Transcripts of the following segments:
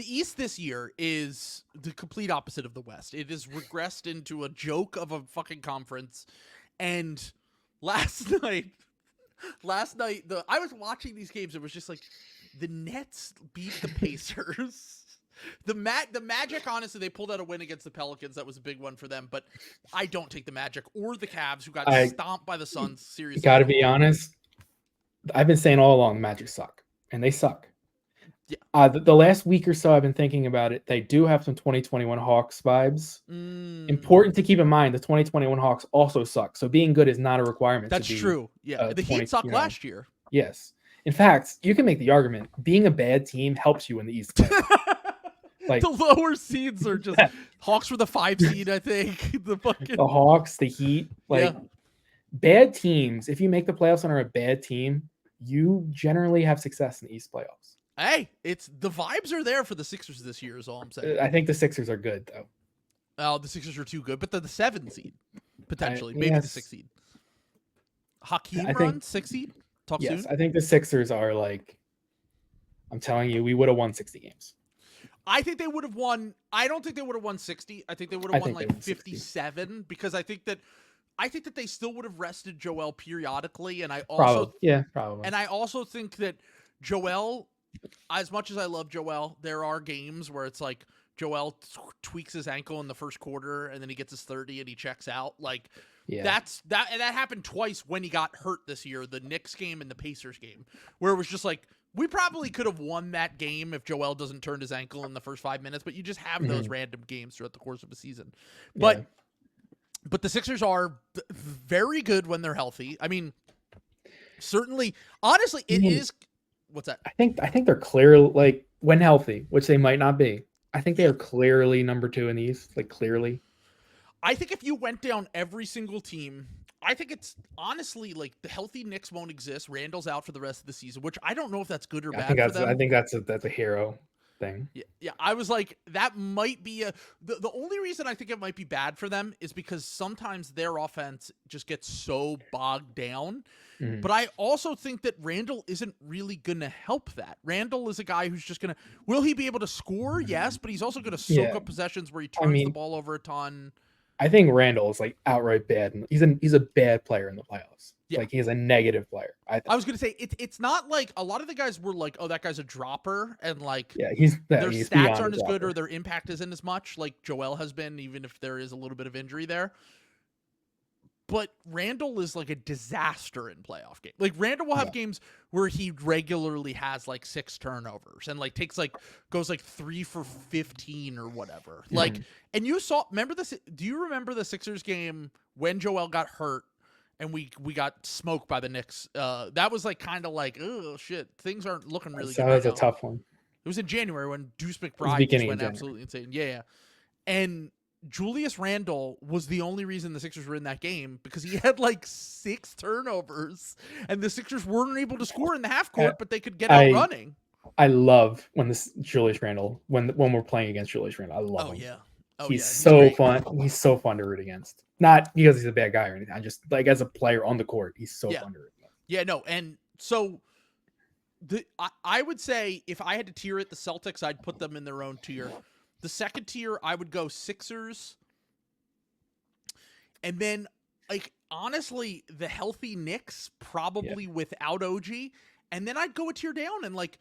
The East this year is the complete opposite of the West. It has regressed into a joke of a fucking conference. And last night, I was watching these games. It was just like the Nets beat the Pacers. The Magic, honestly, they pulled out a win against the Pelicans. That was a big one for them. But I don't take the Magic or the Cavs, who got I stomped by the Suns. Seriously, got to be honest. I've been saying all along the Magic suck, and they suck. Yeah. The last week or so, I've been thinking about it. They do have some 2021 Hawks vibes. Important to keep in mind, the 2021 Hawks also suck. So being good is not a requirement. That's true. Yeah, the Heat sucked last year. Yes. In fact, you can make the argument being a bad team helps you in the East. Like, the lower seeds are just Hawks were the 5 seed, I think. The Hawks, the Heat, bad teams. If you make the playoffs and are a bad team, you generally have success in the East playoffs. Hey, the vibes are there for the Sixers this year, is all I'm saying. I think the Sixers are good, though. Oh, the Sixers are too good, but they're the 7 seed, potentially. Maybe the 6 seed. Hakeem run, 6 seed? Talk soon? I think the Sixers are like, I'm telling you, we would have won 60 games. I think they would have won. I don't think they would have won 60. I think they would have won like 57 because I think that they still would have rested Joel periodically. And I also, probably. And I also think that Joel, as much as I love Joel, there are games where it's like Joel tweaks his ankle in the first quarter and then he gets his 30 and he checks out. Like that happened twice when he got hurt this year, the Knicks game and the Pacers game, where it was just like, we probably could have won that game if Joel doesn't turn his ankle in the first 5 minutes, but you just have those random games throughout the course of a season. But the Sixers are very good when they're healthy. I mean, certainly, honestly, it is. What's that? I think they're clear, like, when healthy, which they might not be. I think they are clearly number 2 in the East, like, clearly. I think if you went down every single team, I think it's honestly like the healthy Knicks won't exist. Randall's out for the rest of the season, which I don't know if that's good or bad for them. I think that's a hero thing. Yeah. I was like, that might be the only reason I think it might be bad for them is because sometimes their offense just gets so bogged down. Mm-hmm. But I also think that Randall isn't really going to help that. Randall is a guy who's just going to, will he be able to score? Yes, but he's also going to soak up possessions where he turns the ball over a ton. I think Randall is like outright bad. He's a bad player in the playoffs. Yeah. Like, he's a negative player. I was going to say it's not like a lot of the guys were like, oh, that guy's a dropper, and like their stats aren't as good or their impact isn't as much like Joel has been, even if there is a little bit of injury there. But Randall is like a disaster in playoff games. Like, Randall will have games where he regularly has like 6 turnovers and like goes like 3 for 15 or whatever. Mm-hmm. Like, and do you remember the Sixers game when Joel got hurt and we got smoked by the Knicks? That was like kind of like, oh shit, things aren't looking really good. That was a tough one. It was in January when Deuce McBride just went absolutely insane. Yeah. And Julius Randle was the only reason the Sixers were in that game because he had like 6 turnovers and the Sixers weren't able to score in the half court, but they could get out running. I love when Julius Randle, when we're playing against Julius Randle. I love him. He's so fun. He's so fun to root against. Not because he's a bad guy or anything. I just like as a player on the court, he's so fun to root against. Yeah, no, and so I would say if I had to tier it, the Celtics, I'd put them in their own tier. The second tier, I would go Sixers. And then, like, honestly, the healthy Knicks, probably without OG. And then I'd go a tier down and, like,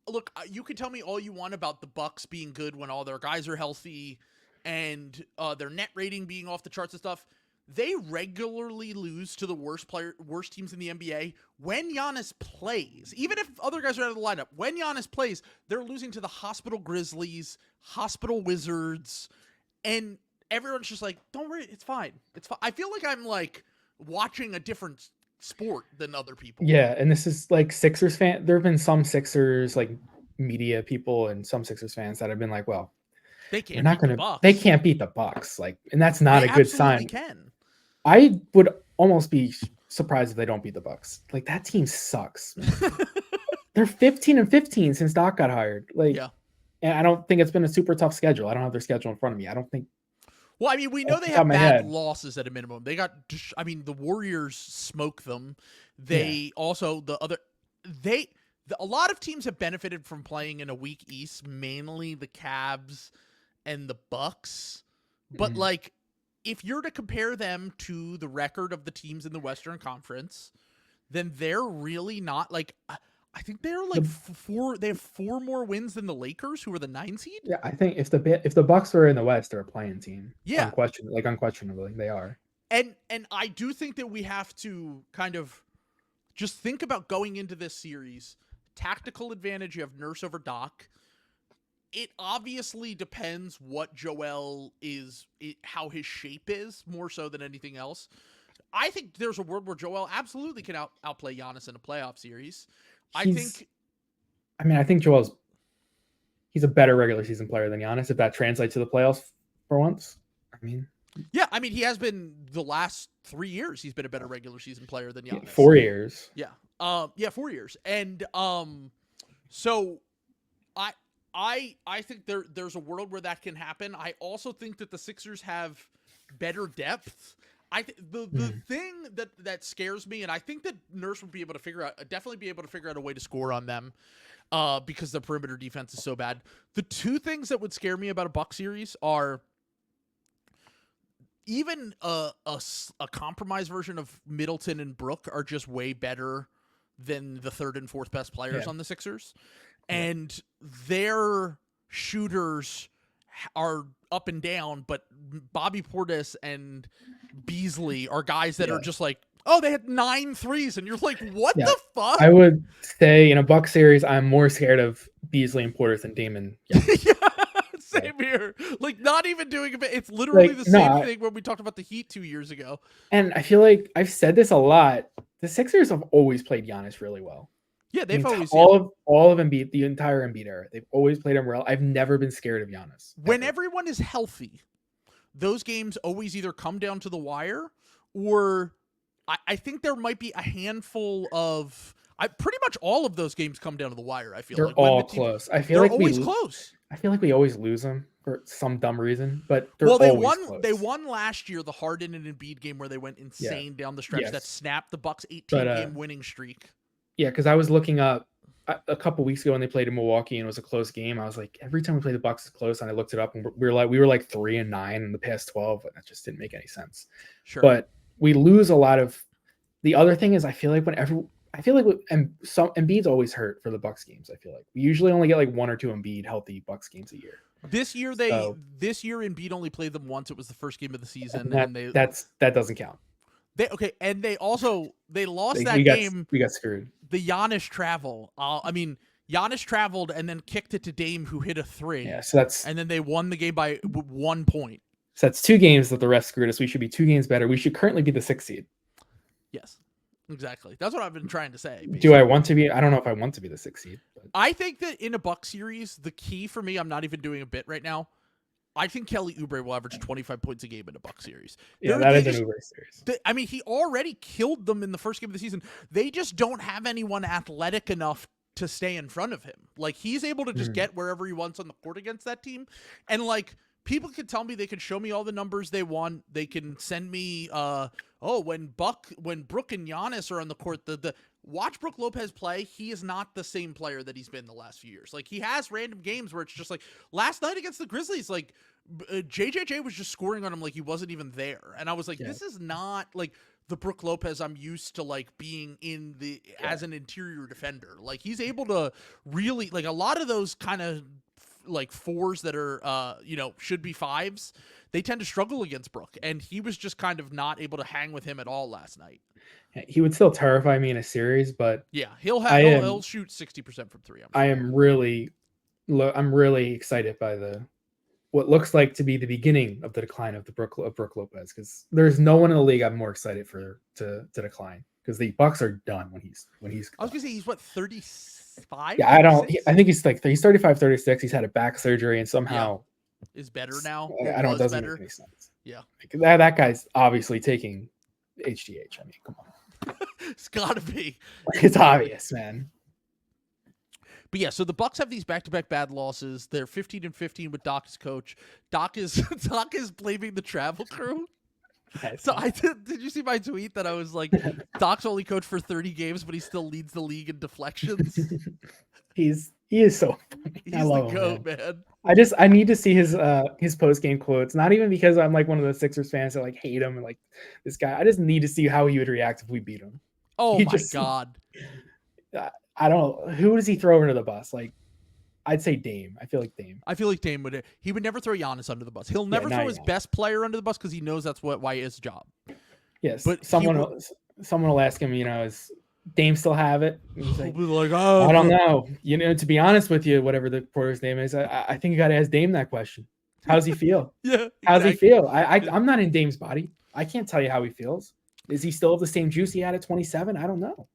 look, you can tell me all you want about the Bucks being good when all their guys are healthy and their net rating being off the charts and stuff. They regularly lose to the worst teams in the NBA when Giannis plays. Even if other guys are out of the lineup, when Giannis plays, they're losing to the Hospital Grizzlies, Hospital Wizards, and everyone's just like, don't worry, it's fine. It's fine. I feel like I'm like watching a different sport than other people. Yeah, and this is like Sixers fan. There have been some Sixers like media people and some Sixers fans that have been like, well, they can't beat the Bucks. Like, and that's not a good sign. Can. I would almost be surprised if they don't beat the Bucks. Like, that team sucks. They're 15-15 since Doc got hired. Like, and I don't think it's been a super tough schedule. I don't have their schedule in front of me. I don't think. Well, I mean, we know they have bad losses at a minimum. They got, the Warriors smoke them. They also a lot of teams have benefited from playing in a weak East, mainly the Cavs and the Bucks. But like, if you're to compare them to the record of the teams in the Western Conference, then they're really not like. I think they're like they have 4 more wins than the Lakers, who are the 9 seed. Yeah, I think if the Bucks were in the West, they're a playing team. Yeah, unquestionably, they are. And I do think that we have to kind of just think about going into this series. Tactical advantage, you have Nurse over Doc. It obviously depends what Joel is, how his shape is, more so than anything else. I think there's a world where Joel absolutely can outplay Giannis in a playoff series. I think he's a better regular season player than Giannis, if that translates to the playoffs for once. Yeah, I mean, he has been the last 3 years. He's been a better regular season player than Giannis. 4 years. Yeah. 4 years. And so I think there's a world where that can happen. I also think that the Sixers have better depth. The thing that scares me, and I think that Nurse would definitely be able to figure out a way to score on them, because the perimeter defense is so bad. The 2 things that would scare me about a Buck series are even a compromise version of Middleton and Brook are just way better than the 3rd and 4th best players on the Sixers. And their shooters are up and down, but Bobby Portis and Beasley are guys that are just like, oh, they had 9 threes, and you're like, what the fuck? I would say in a Buck series, I'm more scared of Beasley and Portis than Damon. Same here. Like, not even doing a bit. It's literally the same thing when we talked about the Heat 2 years ago. And I feel like I've said this a lot. The Sixers have always played Giannis really well. Yeah, they've always all of Embiid, the entire Embiid era. They've always played him well. I've never been scared of Giannis. When everyone is healthy, those games always either come down to the wire, or I think there might be a handful of. Pretty much all of those games come down to the wire. I feel they're like all close. I feel like always close. I feel like we always lose them for some dumb reason, but they won. They won last year, the Harden and Embiid game, where they went insane down the stretch that snapped the Bucks' 18-game winning streak. Yeah, because I was looking up a couple weeks ago when they played in Milwaukee and it was a close game. I was like, every time we play the Bucks is close, and I looked it up and we were like 3-9 in the past 12, and that just didn't make any sense. Sure, but we lose a lot of. The other thing is, I feel like Embiid's always hurt for the Bucks games. I feel like we usually only get like 1 or 2 Embiid healthy Bucks games a year. This year Embiid only played them once. It was the first game of the season, and that doesn't count. And they lost that game. We got screwed. The Giannis travel. Giannis traveled and then kicked it to Dame, who hit a 3. Yeah, so and then they won the game by 1 point. So that's 2 games that the rest screwed us. We should be 2 games better. We should currently be the 6th seed. Yes, exactly. That's what I've been trying to say. Basically. Do I want to be? I don't know if I want to be the 6th seed. But. I think that in a Buck series, the key for me, I'm not even doing a bit right now. I think Kelly Oubre will average 25 points a game in a Buck series. Yeah, that is an Oubre series. He already killed them in the first game of the season. They just don't have anyone athletic enough to stay in front of him. Like, he's able to just get wherever he wants on the court against that team. And, like, people can tell me, they can show me all the numbers they want. They can send me, when Brook and Giannis are on the court, watch Brook Lopez play. He is not the same player that he's been the last few years. Like, he has random games where it's just like last night against the Grizzlies, like JJJ was just scoring on him like he wasn't even there. And I was like, this is not like the Brook Lopez I'm used to, like, being in as an interior defender. Like, he's able to really, like, a lot of those kind of like 4s that are, should be 5s. They tend to struggle against Brook, and he was just kind of not able to hang with him at all last night. He would still terrify me in a series, but yeah, he'll shoot 60% from 3. I'm really excited by what looks like to be the beginning of the decline of Brook Lopez, because there's no one in the league I'm more excited to decline, because the Bucks are done when he's. I was gonna say, he's what, 35? Yeah, I think he's 35, 36. He's had a back surgery and somehow is better now. I don't. It doesn't make any sense. Yeah, that guy's obviously taking HGH. I mean, come on. It's gotta be. It's obvious, man. But yeah, so the Bucks have these back-to-back bad losses. They're 15-15 with Doc as coach. Doc is blaming the travel crew. So did you see my tweet that I was like, Doc's only coached for 30 games, but he still leads the league in deflections? He is so funny. He's I love the him, GOAT, man. I need to see his post game quotes. Not even because I'm like one of the Sixers fans that like hate him and like this guy. I just need to see how he would react if we beat him. Oh my God. I don't know. Who does he throw under the bus? Like, I'd say Dame. I feel like Dame would. He would never throw Giannis under the bus. He'll never throw his best player under the bus because he knows that's why his job. Yes, but someone will ask him. Is Dame still have it? He's like, I don't know. To be honest with you, whatever the reporter's name is, I think you got to ask Dame that question. How does he feel? Yeah. How does he feel? I'm not in Dame's body. I can't tell you how he feels. Is he still have the same juice he had at 27? I don't know.